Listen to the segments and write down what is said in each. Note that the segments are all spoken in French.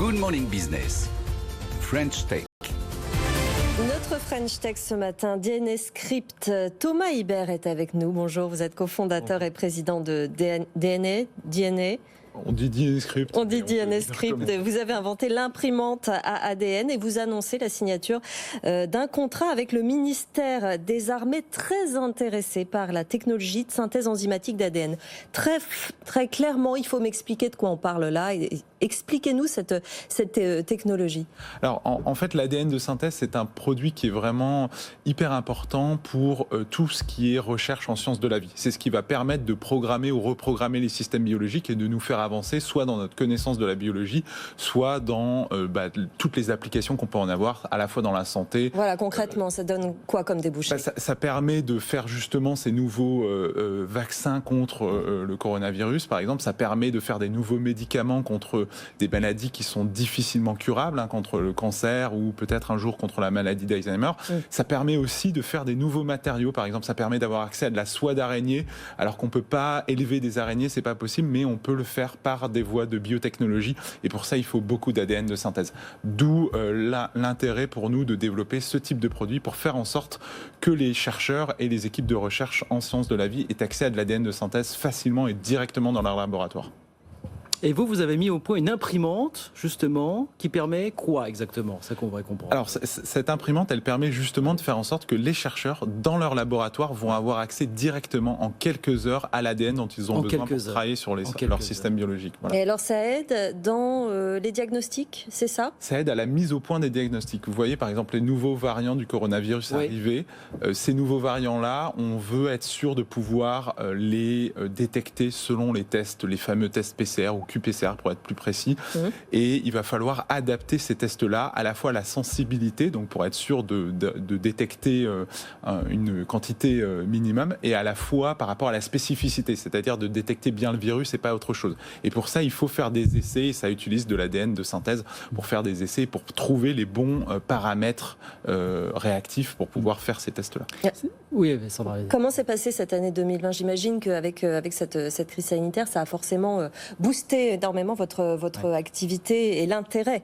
Good Morning Business, French Tech. Notre French Tech ce matin, DNA Script. Thomas Hibert est avec nous. Bonjour, vous êtes cofondateur et président de DNA. On dit DNA Script. On dit DNA Script. Vous avez inventé l'imprimante à ADN et vous annoncez la signature d'un contrat avec le ministère des Armées, très intéressé par la technologie de synthèse enzymatique d'ADN. Très clairement, il faut m'expliquer de quoi on parle là. Expliquez-nous cette technologie. Alors, en fait, l'ADN de synthèse, c'est un produit qui est vraiment hyper important pour tout ce qui est recherche en sciences de la vie. C'est ce qui va permettre de programmer ou reprogrammer les systèmes biologiques et de nous faire avancer, soit dans notre connaissance de la biologie, soit dans toutes les applications qu'on peut en avoir, à la fois dans la santé. Voilà, concrètement, ça donne quoi comme débouché? Ça permet de faire justement ces nouveaux vaccins contre le coronavirus, par exemple. Ça permet de faire des nouveaux médicaments contre des maladies qui sont difficilement curables, contre le cancer ou peut-être un jour contre la maladie d'Alzheimer. Ça permet aussi de faire des nouveaux matériaux. Par exemple, ça permet d'avoir accès à de la soie d'araignée, alors qu'on ne peut pas élever des araignées, c'est pas possible, mais on peut le faire par des voies de biotechnologie. Et pour ça, il faut beaucoup d'ADN de synthèse. D'où l'intérêt pour nous de développer ce type de produit pour faire en sorte que les chercheurs et les équipes de recherche en sciences de la vie aient accès à de l'ADN de synthèse facilement et directement dans leur laboratoire. Et vous avez mis au point une imprimante, justement, qui permet quoi exactement? C'est ça qu'on va comprendre. Alors, cette imprimante, elle permet justement de faire en sorte que les chercheurs, dans leur laboratoire, vont avoir accès directement en quelques heures à l'ADN dont ils ont besoin pour travailler sur leur système biologique. Voilà. Et alors, ça aide dans les diagnostics, c'est ça? Ça aide à la mise au point des diagnostics. Vous voyez, par exemple, les nouveaux variants du coronavirus arriver. Ces nouveaux variants-là, on veut être sûr de pouvoir les détecter selon les tests, les fameux tests PCR ou QPCR pour être plus précis. Et il va falloir adapter ces tests-là à la fois à la sensibilité, donc pour être sûr de détecter une quantité minimum, et à la fois par rapport à la spécificité, c'est-à-dire de détecter bien le virus et pas autre chose. Et pour ça, il faut faire des essais, et ça utilise de l'ADN de synthèse pour faire des essais, pour trouver les bons paramètres réactifs pour pouvoir faire ces tests-là. Oui, Sandra. Comment s'est passée cette année 2020? J'imagine qu'avec cette crise sanitaire, ça a forcément boosté énormément votre activité et l'intérêt.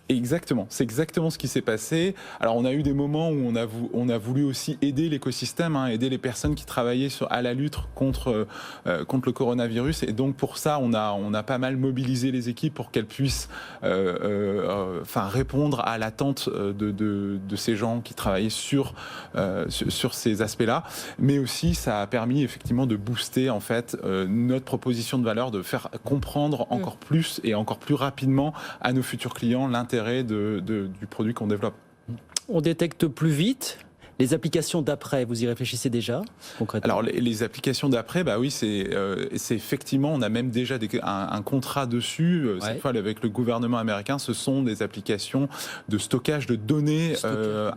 Exactement, c'est exactement ce qui s'est passé. Alors on a eu des moments où on a voulu aussi aider l'écosystème, aider les personnes qui travaillaient à la lutte contre le coronavirus, et donc pour ça on a pas mal mobilisé les équipes pour qu'elles puissent répondre à l'attente de ces gens qui travaillaient sur ces aspects-là, mais aussi ça a permis effectivement de booster en fait notre proposition de valeur, de faire comprendre encore plus et encore plus rapidement à nos futurs clients l'intérêt du produit qu'on développe. On détecte plus vite. Les applications d'après, vous y réfléchissez déjà, concrètement? Alors, les applications d'après, oui, c'est effectivement, on a même déjà un contrat dessus, cette fois avec le gouvernement américain. Ce sont des applications de stockage de données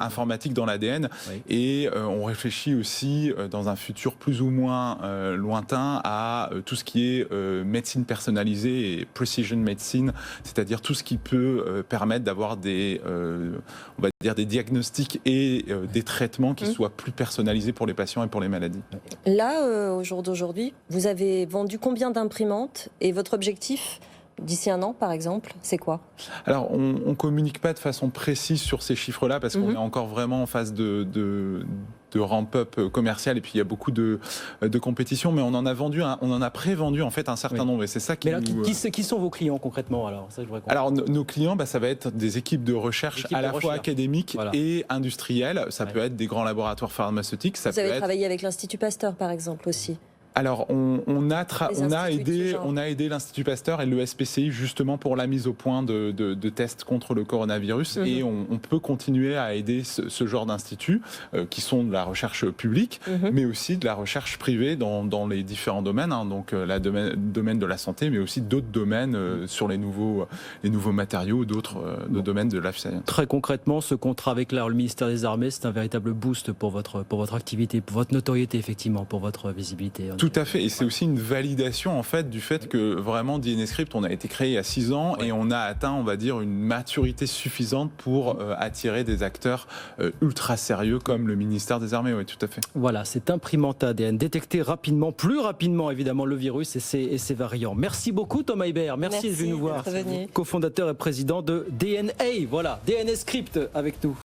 informatiques dans l'ADN. Et on réfléchit aussi, dans un futur plus ou moins lointain, à tout ce qui est médecine personnalisée et precision medicine, c'est-à-dire tout ce qui peut permettre d'avoir on va dire des diagnostics et des traitements qui soient plus personnalisés pour les patients et pour les maladies. Là, au jour d'aujourd'hui, vous avez vendu combien d'imprimantes et votre objectif d'ici un an, par exemple, c'est quoi? Alors, on ne communique pas de façon précise sur ces chiffres-là parce qu'on est encore vraiment en phase de ramp-up commercial, et puis il y a beaucoup de compétition, mais on en a prévendu en fait un certain nombre, et c'est ça qui qui sont vos clients concrètement alors? Ça, alors nos clients, ça va être des équipes de recherche à la fois académiques et industrielles. Ça peut être des grands laboratoires pharmaceutiques. Vous avez travaillé avec l'Institut Pasteur, par exemple, aussi? Alors, on a aidé l'Institut Pasteur et le SPCI justement pour la mise au point de tests contre le coronavirus, et on peut continuer à aider ce genre d'instituts qui sont de la recherche publique, mais aussi de la recherche privée dans les différents domaines, donc le domaine de la santé, mais aussi d'autres domaines sur les nouveaux matériaux, d'autres domaines de life science. Très concrètement, ce contrat avec le ministère des Armées, c'est un véritable boost pour votre activité, pour votre notoriété, effectivement, pour votre visibilité. Tout à fait, et c'est aussi une validation en fait du fait que vraiment DNSCrypt, on a été créé il y a 6 ans et on a atteint, on va dire, une maturité suffisante pour attirer des acteurs ultra sérieux comme le ministère des Armées. Oui, tout à fait. Voilà, cette imprimante ADN détecter rapidement, plus rapidement évidemment le virus et ses variants. Merci beaucoup Thomas Hébert, merci d'être venu nous voir, d'être venu. cofondateur et président de DNA. Voilà, DNSCrypt avec nous.